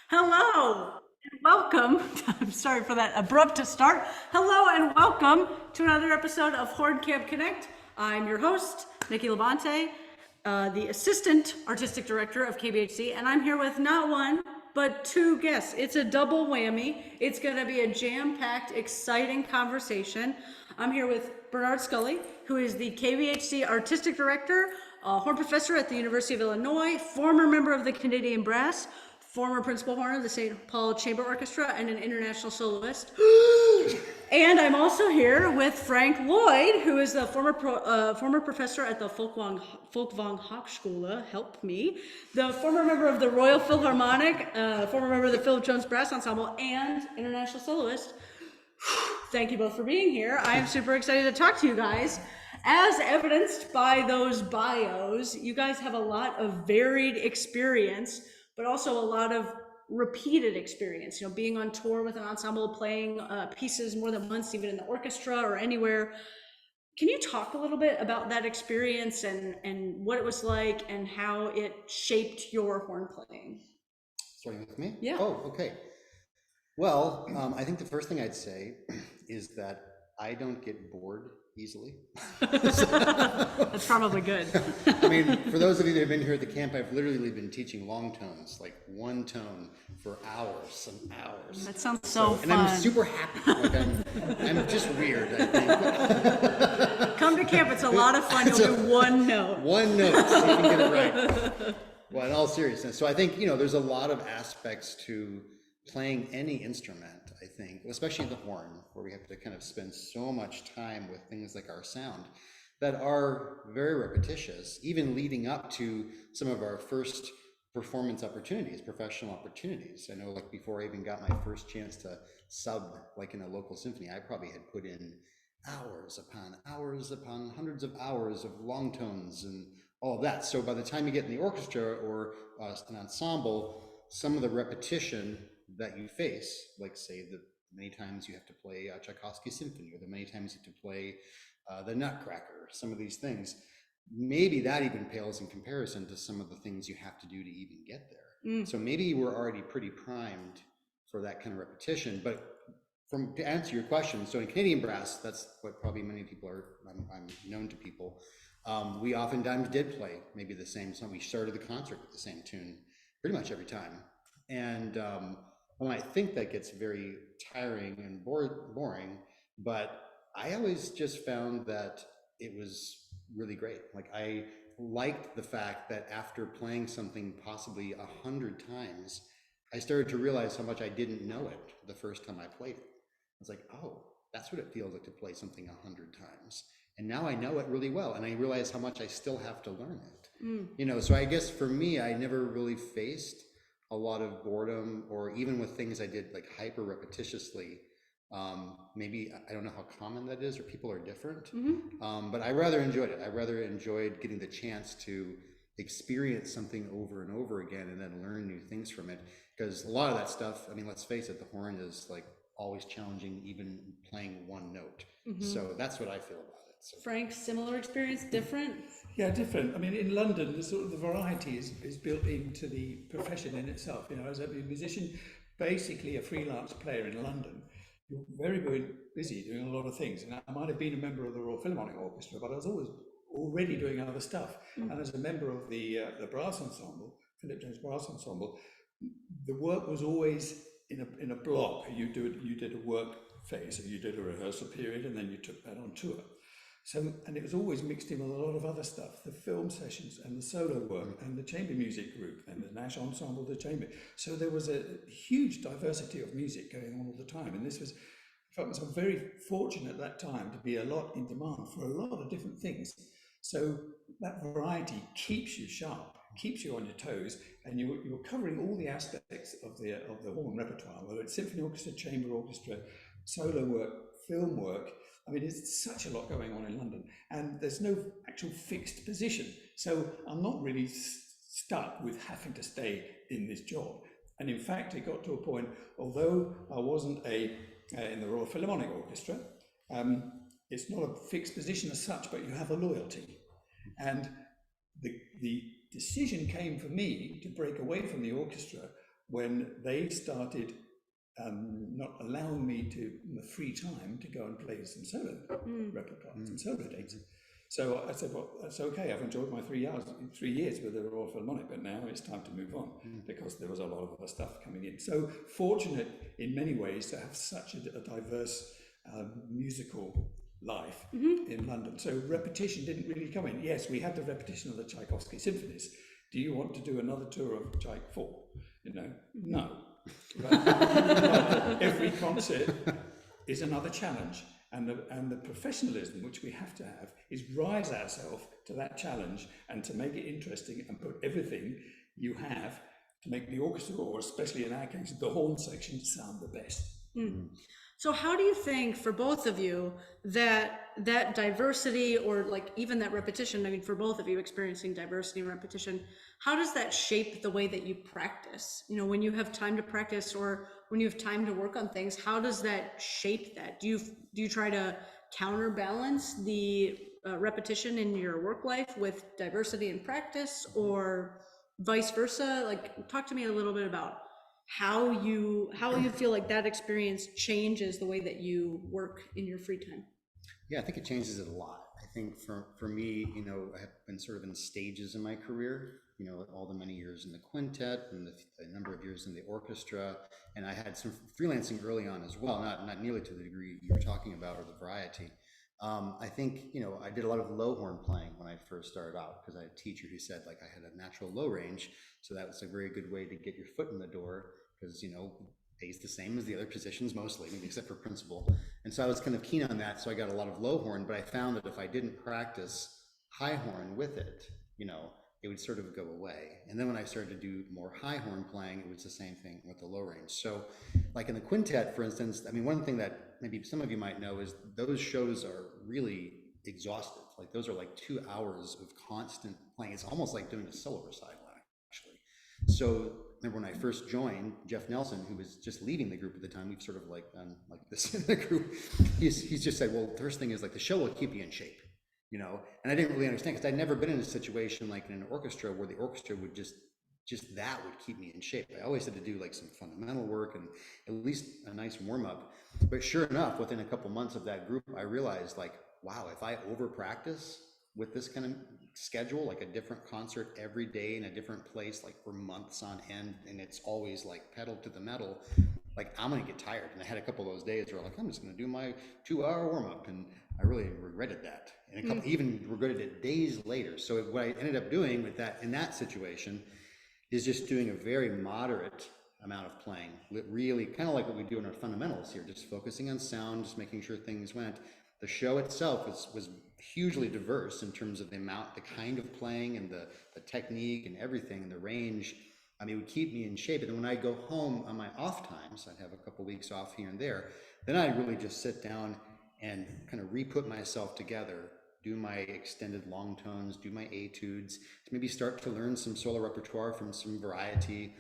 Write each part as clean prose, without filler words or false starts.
Hello and welcome. I'm sorry for that abrupt start. Hello and welcome to another episode of Horn Camp Connect. I'm your host, Nikki LaBonte, the Assistant Artistic Director of KBHC, and I'm here with not one, but two guests. It's a double whammy. It's going to be a jam-packed, exciting conversation. I'm here with Bernhard Scully, who is the KBHC Artistic Director, horn professor at the University of Illinois, former member of the Canadian Brass, former principal horn of the St. Paul Chamber Orchestra, and an international soloist. And I'm also here with Frank Lloyd, who is the former professor at the Folkwang Hochschule, help me, the former member of the Royal Philharmonic, former member of the Philip Jones Brass Ensemble, and international soloist. Thank you both for being here. I am super excited to talk to you guys. As evidenced by those bios, you guys have a lot of varied experience, but also a lot of repeated experience, being on tour with an ensemble, playing pieces more than once, even in the orchestra or anywhere. Can you talk a little bit about that experience and what it was like and how it shaped your horn playing? Starting with me? Yeah. Oh, okay. Well, I think the first thing I'd say is that I don't get bored easily. That's probably good. I mean, for those of you that have been here at the camp, I've literally been teaching long tones, like one tone for hours and hours. That sounds so fun. And I'm super happy. Like I'm just weird, I think. Come to camp, it's a lot of fun. You'll do one note. One note, so you can get it right. Well, in all seriousness, so I think, there's a lot of aspects to playing any instrument, I think, especially the horn, where we have to kind of spend so much time with things like our sound that are very repetitious, even leading up to some of our first performance opportunities, professional opportunities. I know, like, before I even got my first chance to sub, like in a local symphony, I probably had put in hours upon hundreds of hours of long tones and all of that. So by the time you get in the orchestra or an ensemble, some of the repetition that you face, like say the many times you have to play Tchaikovsky's symphony, or the many times you have to play the Nutcracker, some of these things, maybe that even pales in comparison to some of the things you have to do to even get there. So maybe you were already pretty primed for that kind of repetition. But to answer your question, so in Canadian brass, that's what probably many people are, I'm known to people, we oftentimes did play maybe the same song. We started the concert with the same tune pretty much every time. And I think that gets very tiring and boring, but I always just found that it was really great. Like, I liked the fact that after playing something possibly 100 times, I started to realize how much I didn't know it the first time I played it. I was like, oh, that's what it feels like to play something 100 times. And now I know it really well, and I realize how much I still have to learn it. So I guess for me, I never really faced a lot of boredom, or even with things I did like hyper repetitiously. Maybe, I don't know how common that is, or people are different, but I rather enjoyed it. I rather enjoyed getting the chance to experience something over and over again and then learn new things from it. Because a lot of that stuff, I mean, let's face it, the horn is like always challenging, even playing one note. So that's what I feel about it. So. Frank, similar experience, different? Yeah, different. I mean, in London, the variety is built into the profession in itself. As a musician, basically a freelance player in London, you're very, very busy doing a lot of things. And I might have been a member of the Royal Philharmonic Orchestra, but I was always already doing other stuff. And as a member of the brass ensemble, Philip Jones Brass Ensemble, the work was always in a block. You did a work phase, so you did a rehearsal period, and then you took that on tour. So, and it was always mixed in with a lot of other stuff, the film sessions and the solo work and the chamber music group and the Nash Ensemble, the chamber. So there was a huge diversity of music going on all the time. And this was, I felt myself very fortunate at that time to be a lot in demand for a lot of different things. So that variety keeps you sharp, keeps you on your toes, and you're covering all the aspects of the horn repertoire, whether it's symphony orchestra, chamber orchestra, solo work, film work. I mean, it's such a lot going on in London, and there's no actual fixed position. So I'm not really stuck with having to stay in this job. And in fact, it got to a point, although I wasn't in the Royal Philharmonic Orchestra, it's not a fixed position as such, but you have a loyalty. And the decision came for me to break away from the orchestra when they started not allowing me to, in the free time, to go and play some solo repertoire, some solo dates. So I said, well, that's okay. I've enjoyed my 3 years with the Royal Philharmonic, but now it's time to move on because there was a lot of other stuff coming in. So fortunate in many ways to have such a diverse musical life in London. So repetition didn't really come in. Yes, we had the repetition of the Tchaikovsky symphonies. Do you want to do another tour of Tchaik 4? No. But every concert is another challenge, and the professionalism which we have to have is rise ourselves to that challenge and to make it interesting and put everything you have to make the orchestra, or especially in our case, the horn section, sound the best. So how do you think, for both of you, that diversity, or like even that repetition, I mean, for both of you experiencing diversity and repetition, how does that shape the way that you practice? When you have time to practice or when you have time to work on things, how does that shape that? Do you try to counterbalance the repetition in your work life with diversity in practice, or vice versa? Like, talk to me a little bit about how you feel like that experience changes the way that you work in your free time. Yeah, I think it changes it a lot. I think for me, I have been sort of in stages in my career, all the many years in the quintet and the number of years in the orchestra. And I had some freelancing early on as well, not nearly to the degree you were talking about or the variety. I think, I did a lot of low horn playing when I first started out because I had a teacher who said like I had a natural low range. So that was a very good way to get your foot in the door because, pays the same as the other positions mostly, maybe except for principal. And so I was kind of keen on that. So I got a lot of low horn, but I found that if I didn't practice high horn with it, it would sort of go away. And then when I started to do more high horn playing, it was the same thing with the low range. So like in the quintet, for instance, I mean, one thing that maybe some of you might know is those shows are really exhaustive. Like those are like 2 hours of constant playing. It's almost like doing a solo recital, actually. So remember when I first joined, Jeff Nelson, who was just leading the group at the time, we've sort of like done like this in the group. He's just said, well, the first thing is like the show will keep you in shape. And I didn't really understand because I'd never been in a situation like in an orchestra where the orchestra would just that would keep me in shape. I always had to do like some fundamental work and at least a nice warm up. But sure enough, within a couple months of that group, I realized like, wow, if I over practice with this kind of schedule, like a different concert every day in a different place, like for months on end, and it's always like pedal to the metal, like I'm gonna get tired. And I had a couple of those days where like, I'm just gonna do my 2-hour warm up. And I really regretted that. And a couple, even regretted it days later. So what I ended up doing with that, in that situation, is just doing a very moderate amount of playing, really kind of like what we do in our fundamentals here, just focusing on sound, just making sure things went. The show itself was hugely diverse in terms of the amount, the kind of playing and the technique and everything and the range. I mean, it would keep me in shape. And then when I go home on my off times, I'd have a couple weeks off here and there, then I'd really just sit down and kind of re-put myself together, do my extended long tones, do my etudes, maybe start to learn some solo repertoire from some variety.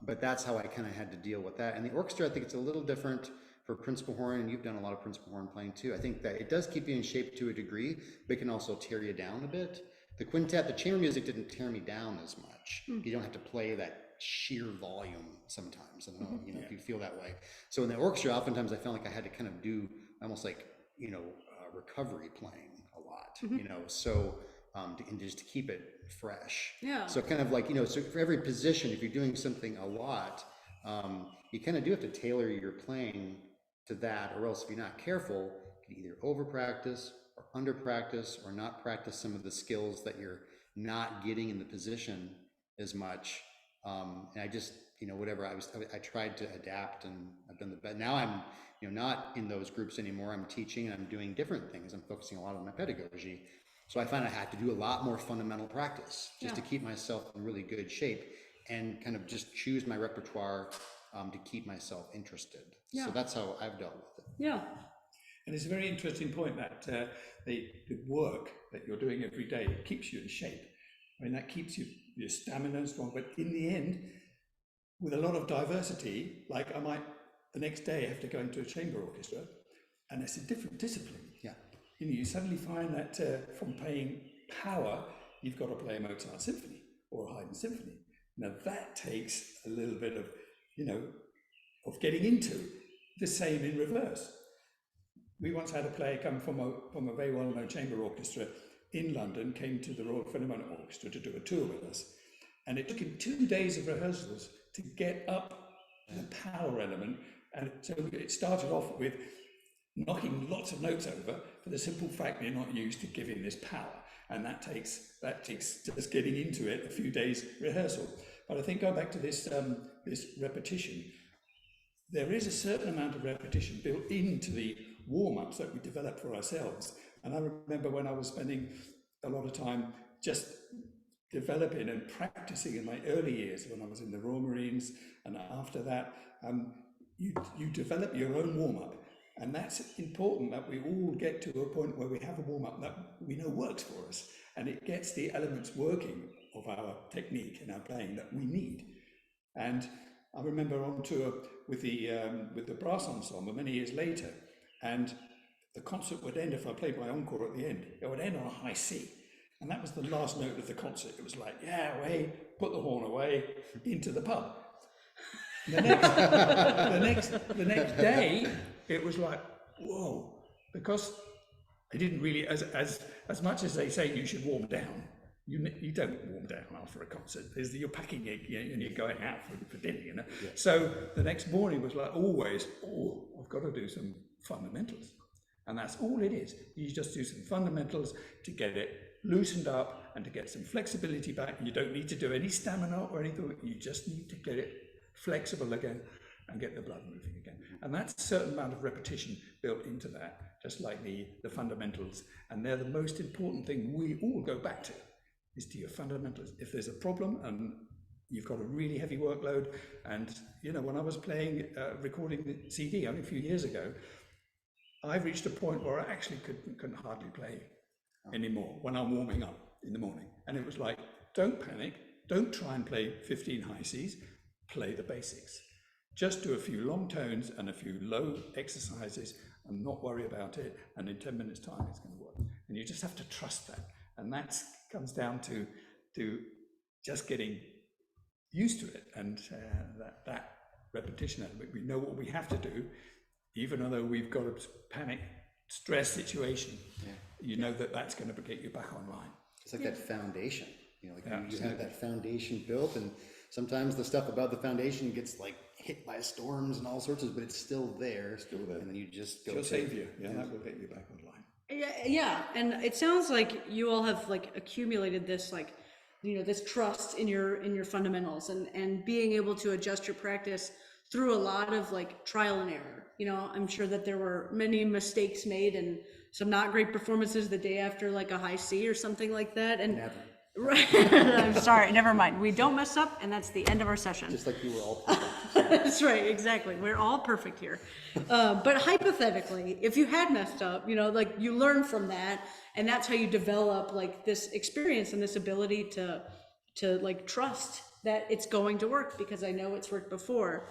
But that's how I kind of had to deal with that. And the orchestra, I think it's a little different for principal horn, and you've done a lot of principal horn playing too. I think that it does keep you in shape to a degree, but it can also tear you down a bit. The quintet, the chamber music didn't tear me down as much. You don't have to play that sheer volume sometimes. I don't know, if you feel that way. So in the orchestra, oftentimes I felt like I had to kind of do almost like, recovery playing a lot, so, and just to keep it fresh. Yeah. So kind of like, so for every position, if you're doing something a lot, you kind of do have to tailor your playing to that, or else if you're not careful, you can either over practice or under practice or not practice some of the skills that you're not getting in the position as much. And I just, whatever I tried to adapt, and I've done the best. Now I'm, not in those groups anymore. I'm teaching and I'm doing different things. I'm focusing a lot on my pedagogy. So I find I had to do a lot more fundamental practice just to keep myself in really good shape and kind of just choose my repertoire to keep myself interested. So that's how I've dealt with it. Yeah. And it's a very interesting point that the work that you're doing every day keeps you in shape. I mean, that keeps your stamina strong. But in the end, with a lot of diversity, like I might the next day have to go into a chamber orchestra, and it's a different discipline. Yeah. You suddenly find that from playing power, you've got to play a Mozart symphony or a Haydn symphony. Now that takes a little bit of, of getting into. The same in reverse. We once had a player come from a very well-known chamber orchestra in London, came to the Royal Philharmonic Orchestra to do a tour with us. And it took him 2 days of rehearsals to get up the power element. And so it started off with knocking lots of notes over for the simple fact they're not used to giving this power. And that takes just getting into it a few days rehearsal. But I think going back to this repetition, there is a certain amount of repetition built into the warm-ups that we develop for ourselves. And I remember when I was spending a lot of time just developing and practicing in my early years when I was in the Royal Marines, and after that, you develop your own warm-up. And that's important, that we all get to a point where we have a warm-up that we know works for us, and it gets the elements working of our technique and our playing that we need. And I remember on tour with the brass ensemble many years later, and the concert would end, if I played my encore at the end, it would end on a high C. And that was the last note of the concert. It was like, yeah, away, put the horn away, into the pub. The next day, it was like, whoa, because I didn't really, as much as they say you should warm down, you don't warm down after a concert. You're packing it, and you're going out for dinner, Yeah. So the next morning was like always, I've got to do some fundamentals. And that's all it is. You just do some fundamentals to get it loosened up and to get some flexibility back. You don't need to do any stamina or anything. You just need to get it flexible again and get the blood moving again. And that's a certain amount of repetition built into that, just like the fundamentals. And they're the most important thing we all go back to, is to your fundamentals. If there's a problem and you've got a really heavy workload, and when I was playing, recording the CD only a few years ago, I reached a point where I actually couldn't hardly play anymore when I'm warming up in the morning. And it was like, don't panic, don't try and play 15 high Cs, play the basics. Just do a few long tones and a few low exercises and not worry about it. And in 10 minutes time, it's going to work. And you just have to trust that. And that comes down to just getting used to it. And that repetition element, we know what we have to do, even though we've got a panic, stress situation, you know that's going to get you back online. It's like that foundation, you have that foundation built, and sometimes the stuff above the foundation gets like hit by storms and all sorts of, but it's still there, and then you just go. It'll save you, that will get you back online. Yeah, and it sounds like you all have like accumulated this this trust in your fundamentals and being able to adjust your practice through a lot of like trial and error. I'm sure that there were many mistakes made and some not great performances the day after like a high C or something like that. And never. Right. I'm sorry, never mind. We don't mess up, and that's the end of our session. Just like you were all perfect. That's right, exactly. We're all perfect here. But hypothetically, if you had messed up, you learn from that, and that's how you develop like this experience and this ability to like trust that it's going to work because I know it's worked before.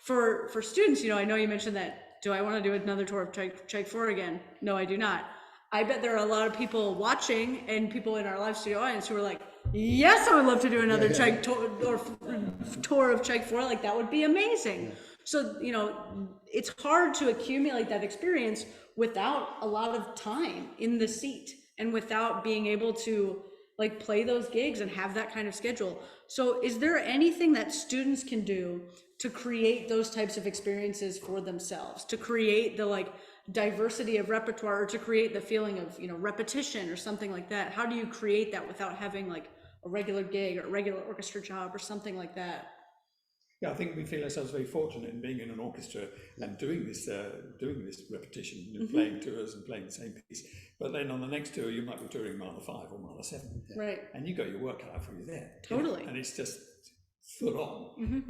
For students, I know you mentioned that, do I want to do another tour of Czech 4 again? No, I do not. I bet there are a lot of people watching and people in our live studio audience who are like, yes, I would love to do another Czech tour or tour of Czech 4. Like, that would be amazing. Yeah. So, it's hard to accumulate that experience without a lot of time in the seat and without being able to like play those gigs and have that kind of schedule. So is there anything that students can do to create those types of experiences for themselves, to create the like diversity of repertoire, or to create the feeling of repetition or something like that? How do you create that without having like a regular gig or a regular orchestra job or something like that? Yeah, I think we feel ourselves very fortunate in being in an orchestra and doing this repetition, playing tours and playing the same piece. But then on the next tour, you might be touring Mahler 5 or Mahler 7. Right. And you got your work cut out for you there. Totally. And it's just full on,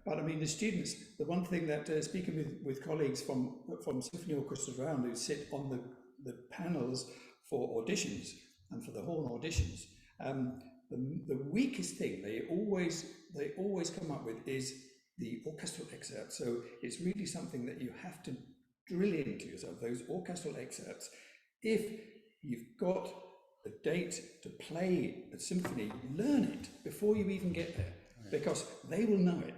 But I mean, the students, the one thing that speaking with colleagues from symphony orchestras around who sit on the panels for auditions and for the horn auditions, the weakest thing they always come up with is the orchestral excerpt. So it's really something that you have to drill into yourself, those orchestral excerpts. If you've got a date to play a symphony, learn it before you even get there. because they will know it.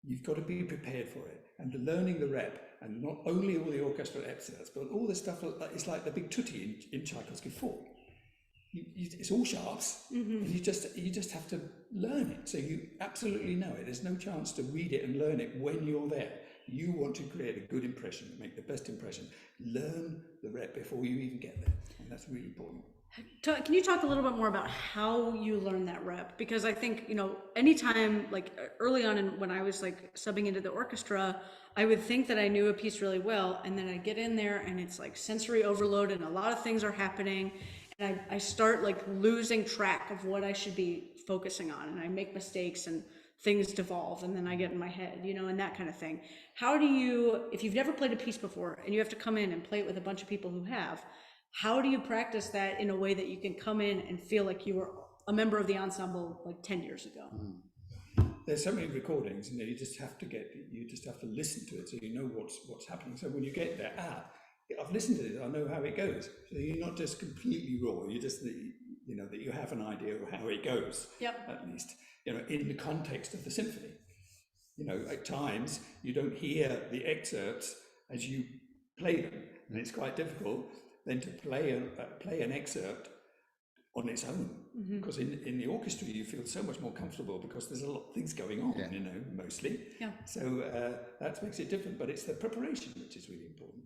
You've got to be prepared for it, and learning the rep, and not only all the orchestral excerpts, but all the stuff. It's like the big tutti in Tchaikovsky 4. It's all sharps, and you just have to learn it. So you absolutely know it. There's no chance to read it and learn it when you're there. You want to create a good impression, make the best impression. Learn the rep before you even get there, and that's really important. Can you talk a little bit more about how you learn that rep? Because I think, anytime, like early on when I was like subbing into the orchestra, I would think that I knew a piece really well, and then I get in there and it's like sensory overload and a lot of things are happening, and I start like losing track of what I should be focusing on, and I make mistakes and things devolve, and then I get in my head, and that kind of thing. How do you, if you've never played a piece before and you have to come in and play it with a bunch of people who have, how do you practice that in a way that you can come in and feel like you were a member of the ensemble like 10 years ago? There's so many recordings, and you just have to listen to it so you know what's happening. So when you get there, I've listened to this, I know how it goes. So you're not just completely raw, you just that you have an idea of how it goes. Yep. At least, in the context of the symphony. At times you don't hear the excerpts as you play them, and it's quite difficult then to play an excerpt on its own, because in the orchestra you feel so much more comfortable because there's a lot of things going on, mostly. Yeah. So that makes it different, but it's the preparation which is really important.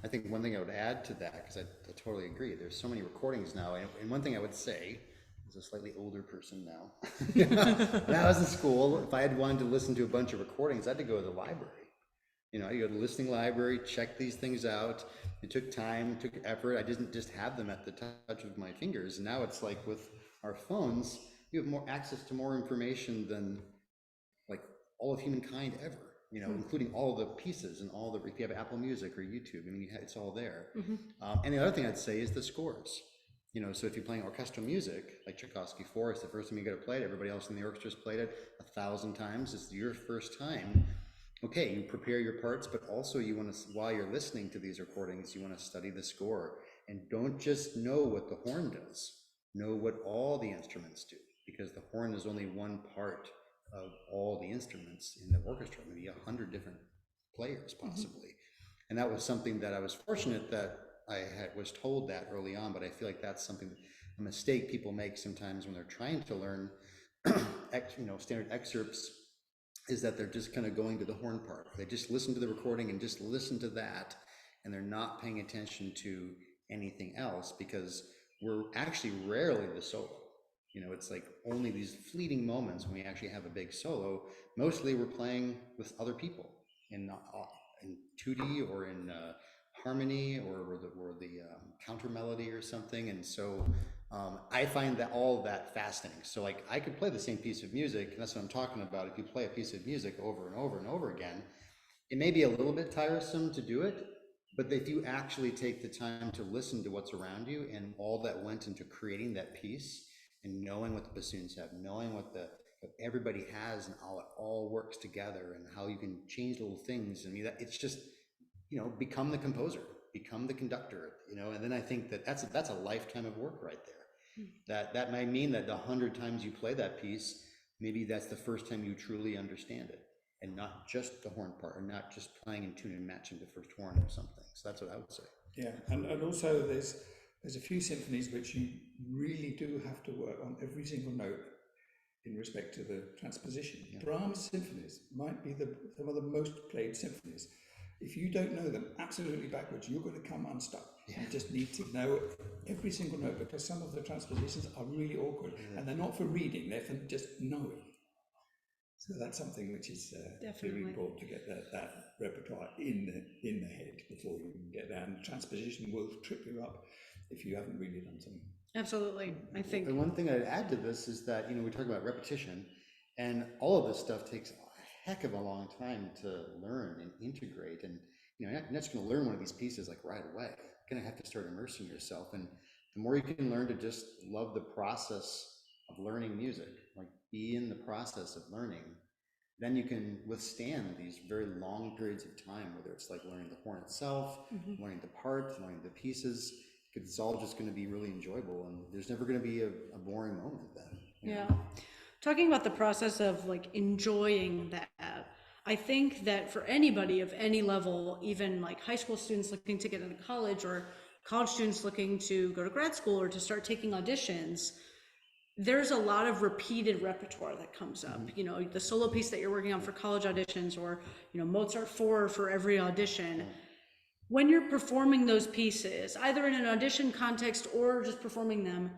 I think one thing I would add to that, because I totally agree, there's so many recordings now, and one thing I would say, as a slightly older person now, when I was in school, if I had wanted to listen to a bunch of recordings, I had to go to the library. You go to the listening library, check these things out. It took time, took effort. I didn't just have them at the touch of my fingers. And now it's like with our phones, you have more access to more information than like all of humankind ever, including all the pieces and if you have Apple Music or YouTube, it's all there. And the other thing I'd say is the scores. So if you're playing orchestral music, like Tchaikovsky 4, it's the first time you got to play it. Everybody else in the orchestra's played it 1,000 times. It's your first time. Okay, you prepare your parts, but also you want to, while you're listening to these recordings, you want to study the score, and don't just know what the horn does, know what all the instruments do, because the horn is only one part of all the instruments in the orchestra, maybe 100 different players possibly. And that was something that I was fortunate that was told that early on, but I feel like that's a mistake people make sometimes when they're trying to learn standard excerpts, is that they're just kind of going to the horn part. They just listen to the recording and just listen to that, and they're not paying attention to anything else, because we're actually rarely the solo. It's like only these fleeting moments when we actually have a big solo. Mostly we're playing with other people in tutti or in harmony or the counter melody or something. And so I find that all that fascinating. So like I could play the same piece of music, and that's what I'm talking about. If you play a piece of music over and over and over again, it may be a little bit tiresome to do it, but if you actually take the time to listen to what's around you and all that went into creating that piece, and knowing what the bassoons have, knowing what everybody has, and how it all works together, and how you can change little things. It's just, become the composer, become the conductor, and then I think that's a lifetime of work right there. That might mean that the 100 times you play that piece, maybe that's the first time you truly understand it, and not just the horn part, or not just playing in tune and matching the first horn or something. So that's what I would say. Yeah, and also there's a few symphonies which you really do have to work on every single note in respect to the transposition. Yeah. Brahms' symphonies might be some of the most played symphonies. If you don't know them absolutely backwards, you're going to come unstuck. Yeah. You just need to know every single note, because some of the transpositions are really awkward, and they're not for reading, they're for just knowing. So that's something which is really important, to get that repertoire in the head before you can get there. And transposition will trip you up if you haven't really done something. Absolutely, I think. And one thing I'd add to this is that, we talk about repetition, and all of this stuff takes a heck of a long time to learn and integrate. And, you're not just going to learn one of these pieces like right away. You're going to have to start immersing yourself. And the more you can learn to just love the process of learning music, like be in the process of learning, then you can withstand these very long periods of time, whether it's like learning the horn itself, learning the parts, learning the pieces. It's all just going to be really enjoyable, and there's never going to be a boring moment then. Yeah. talking about the process of like enjoying that. I think that for anybody of any level, even like high school students looking to get into college or college students looking to go to grad school or to start taking auditions, there's a lot of repeated repertoire that comes up. You know, the solo piece that you're working on for college auditions, or, you know, Mozart 4 for every audition. When you're performing those pieces, either in an audition context or just performing them,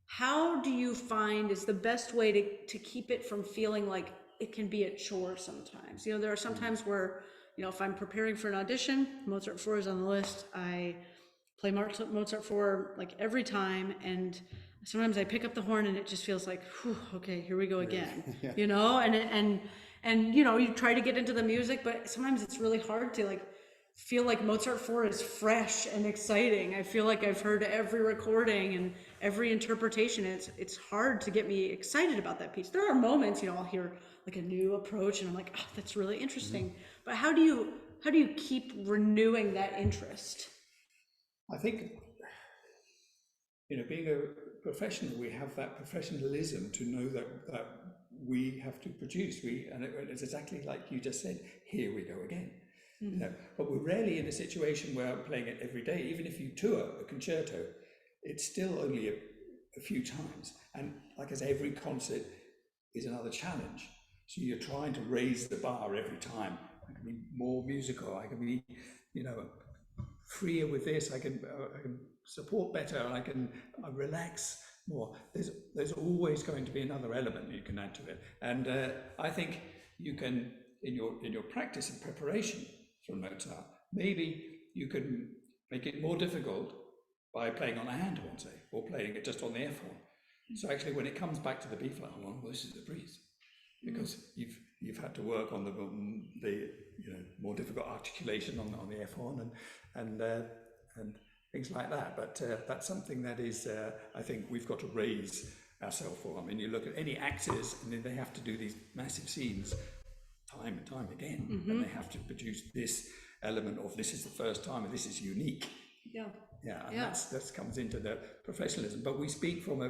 how do you find is the best way to keep it from feeling like it can be a chore sometimes? You know, there are some times where, you know, if I'm preparing for an audition, Mozart 4 is on the list. I play Mozart 4 like every time, and sometimes I pick up the horn and it just feels like, whew, okay, here we go again. You know, and you know, you try to get into the music, but sometimes it's really hard to like feel like Mozart 4 is fresh and exciting. I feel like I've heard every recording and every interpretation. It's hard to get me excited about that piece. There are moments, you know, I'll hear like a new approach and I'm like, oh, that's really interesting. But how do you keep renewing that interest? I think, you know, being a professional, we have that professionalism to know that we have to produce. And it's exactly like you just said, here we go again. You know, but we're rarely in a situation where I'm playing it every day. Even if you tour a concerto, it's still only a few times. And like I say, every concert is another challenge. So you're trying to raise the bar every time. I can be more musical. I can be, you know, freer with this. I can support better. I can relax more. There's always going to be another element you can add to it. And I think you can, in your practice and preparation for Mozart, maybe you can make it more difficult by playing on a hand horn, say, or playing it just on the F horn. So actually, when it comes back to the B flat horn, well, this is the breeze, because you've had to work on the you know, more difficult articulation on the F horn and things like that. But that's something that is, I think we've got to raise ourselves for. I mean, you look at any actors, and then they have to do these massive scenes time and time again, and they have to produce this element of this is the first time and this is unique. And that comes into the professionalism. But we speak from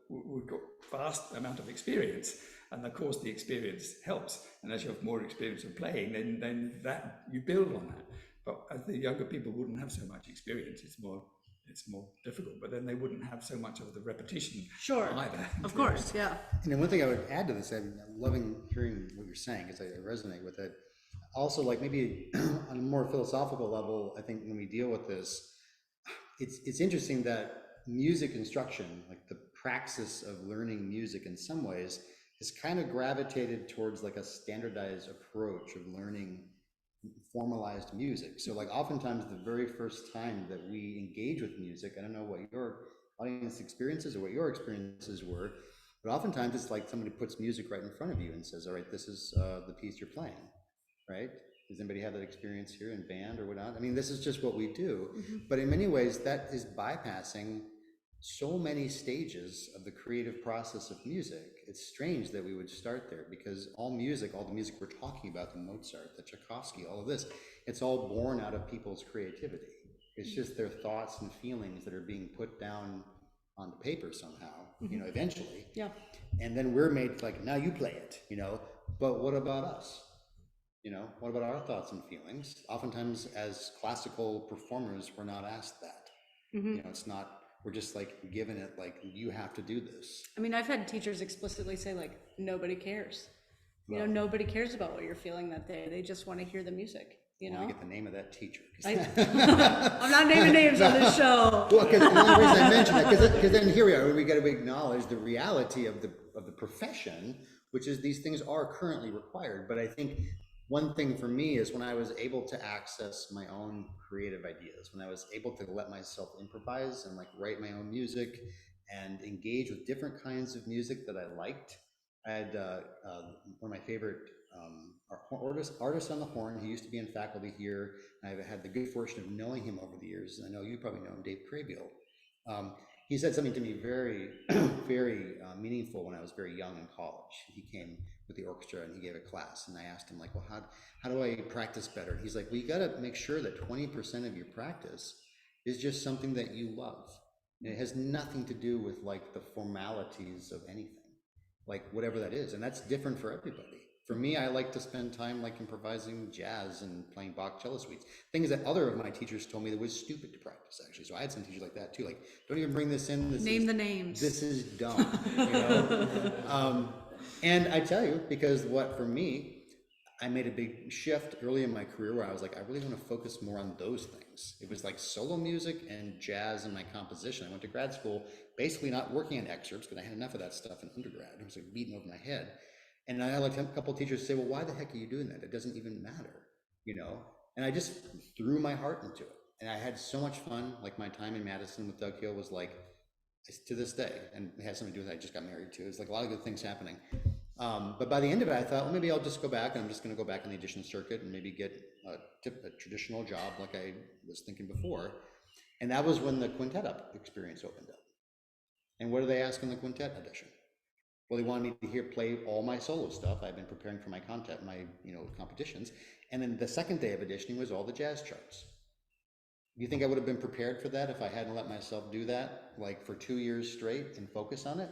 we've got vast amount of experience, and of course the experience helps. And as you have more experience of playing, then that you build on that. But as the younger people wouldn't have so much experience, it's more difficult, but then they wouldn't have so much of the repetition either. Of course, yeah. And then one thing I would add to this, I'm loving hearing what you're saying because I resonate with it. Also, like maybe on a more philosophical level, I think when we deal with this, it's interesting that music instruction, like the praxis of learning music in some ways, is kind of gravitated towards like a standardized approach of learning formalized music. So like oftentimes the very first time that we engage with music, I don't know what your audience experiences or what your experiences were, but oftentimes it's like somebody puts music right in front of you and says, all right, this is the piece you're playing, right? Does anybody have that experience here in band or whatnot? I mean, this is just what we do, but in many ways that is bypassing so many stages of the creative process of music. It's strange that we would start there, because all the music we're talking about, the Mozart, the Tchaikovsky, all of this, it's all born out of people's creativity. It's just their thoughts and feelings that are being put down on the paper somehow, you know, eventually. Yeah. And then we're made like, now you play it, you know, but what about us? You know, what about our thoughts and feelings? Oftentimes as classical performers, we're not asked that. You know, it's not, we're just like given it like, you have to do this. I mean, I've had teachers explicitly say like, nobody cares. You know, nobody cares about what you're feeling that day. They just want to hear the music, you know? Let me get the name of that teacher. I'm not naming names on this show. Well, because the only reason I mention it, because then here we are, we got to acknowledge the reality of the profession, which is these things are currently required. But I think one thing for me is when I was able to access my own creative ideas, when I was able to let myself improvise and like write my own music and engage with different kinds of music that I liked. I had one of my favorite artists on the horn. He used to be in faculty here. And I've had the good fortune of knowing him over the years. And I know you probably know him, Dave Craybill. He said something to me very, very meaningful when I was very young in college. He came with the orchestra and he gave a class, and I asked him like, well, how do I practice better? He's like, well, you got to make sure that 20% of your practice is just something that you love. And it has nothing to do with like the formalities of anything. like whatever that is. And that's different for everybody. For me, I like to spend time like improvising jazz and playing Bach cello suites, things that other of my teachers told me that was stupid to practice, actually. So I had some teachers like that too, like, don't even bring this in. Name the names. This is dumb, you know? And I tell you, because for me, I made a big shift early in my career where I was like, I really want to focus more on those things. It was like solo music and jazz in my composition. I went to grad school, basically not working on excerpts because I had enough of that stuff in undergrad. It was like beating over my head. And I had like a couple of teachers say, well, why the heck are you doing that? It doesn't even matter, you know? And I just threw my heart into it. And I had so much fun. Like my time in Madison with Doug Hill was like, to this day, and it has something to do with it. I just got married too. It's like a lot of good things happening. But by the end of it, I thought, well, maybe I'll just go back and I'm just going to go back on the audition circuit and maybe get a traditional job like I was thinking before. And that was when the quintet experience opened up. And what do they ask in the quintet audition? Well, they wanted me to play all my solo stuff. I've been preparing for my content, my competitions. And then the second day of auditioning was all the jazz charts. Do you think I would have been prepared for that if I hadn't let myself do that like for 2 years straight and focus on it?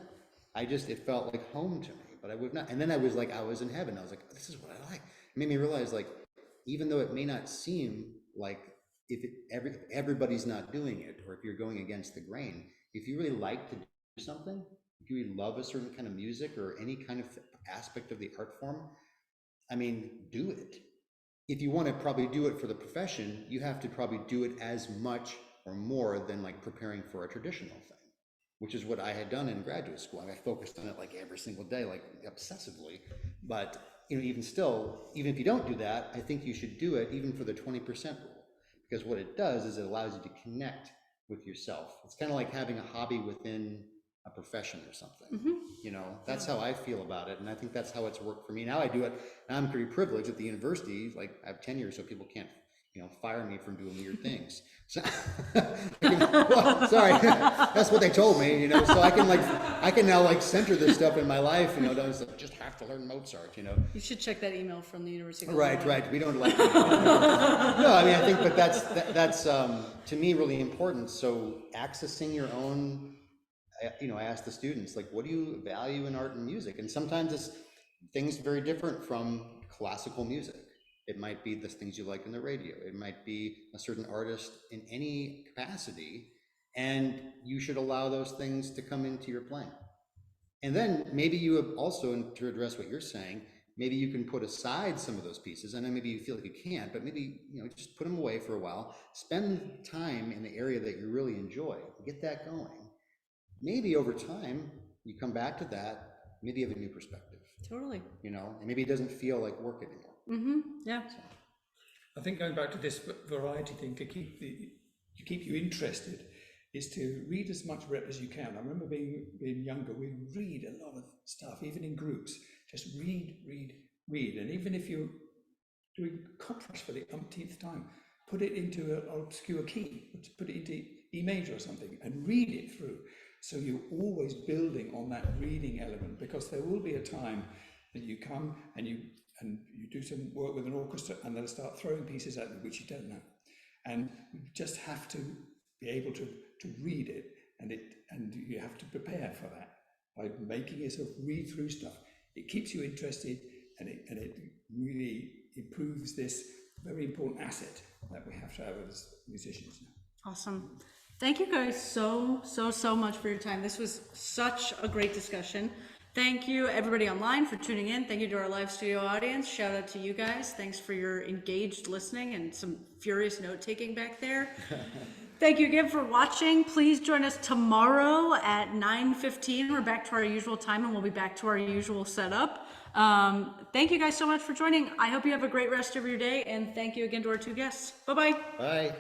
It felt like home to me, but I would not. And then I was like, I was in heaven. I was like, this is what I like. It made me realize, like, even though it may not seem like everybody's not doing it, or if you're going against the grain, if you really like to do something, if you really love a certain kind of music or any kind of aspect of the art form, I mean, do it. If you want to probably do it for the profession, you have to probably do it as much or more than like preparing for a traditional thing, which is what I had done in graduate school. I focused on it like every single day, like obsessively. But even still, even if you don't do that, I think you should do it even for the 20% rule, because what it does is it allows you to connect with yourself. It's kind of like having a hobby within a profession or something. That's how I feel about it, and I think that's how it's worked for me. Now I do it, and I'm pretty privileged at the university. Like, I have tenure, so people can't fire me from doing weird things. So, well, sorry, that's what they told me. So I can now like center this stuff in my life. Don't just have to learn Mozart. You should check that email from the University of Right. We don't like that. No, I mean, I think, but that's to me really important. So accessing your own. I ask the students, like, what do you value in art and music? And sometimes it's things very different from classical music. It might be the things you like in the radio. It might be a certain artist in any capacity, and you should allow those things to come into your playing. And then maybe you have also, to address what you're saying, maybe you can put aside some of those pieces, and then maybe you feel like you can't, but maybe just put them away for a while. Spend time in the area that you really enjoy. Get that going. Maybe over time, you come back to that, maybe you have a new perspective. Totally. And maybe it doesn't feel like work anymore. Mm-hmm. Yeah. So. I think going back to this variety thing, to keep you interested, is to read as much rep as you can. I remember being younger, we read a lot of stuff, even in groups. Just read. And even if you're doing contrast for the umpteenth time, put it into an obscure key, put it into E major or something, and read it through. So you're always building on that reading element, because there will be a time that you come and you do some work with an orchestra and they'll start throwing pieces at you which you don't know. And you just have to be able to read it, and you have to prepare for that by making yourself read through stuff. It keeps you interested, and it really improves this very important asset that we have to have as musicians. Awesome. Thank you guys so much for your time. This was such a great discussion. Thank you everybody online for tuning in. Thank you to our live studio audience. Shout out to you guys. Thanks for your engaged listening and some furious note-taking back there. Thank you again for watching. Please join us tomorrow at 9:15. We're back to our usual time, and we'll be back to our usual setup. Thank you guys so much for joining. I hope you have a great rest of your day, and thank you again to our two guests. Bye-bye. Bye.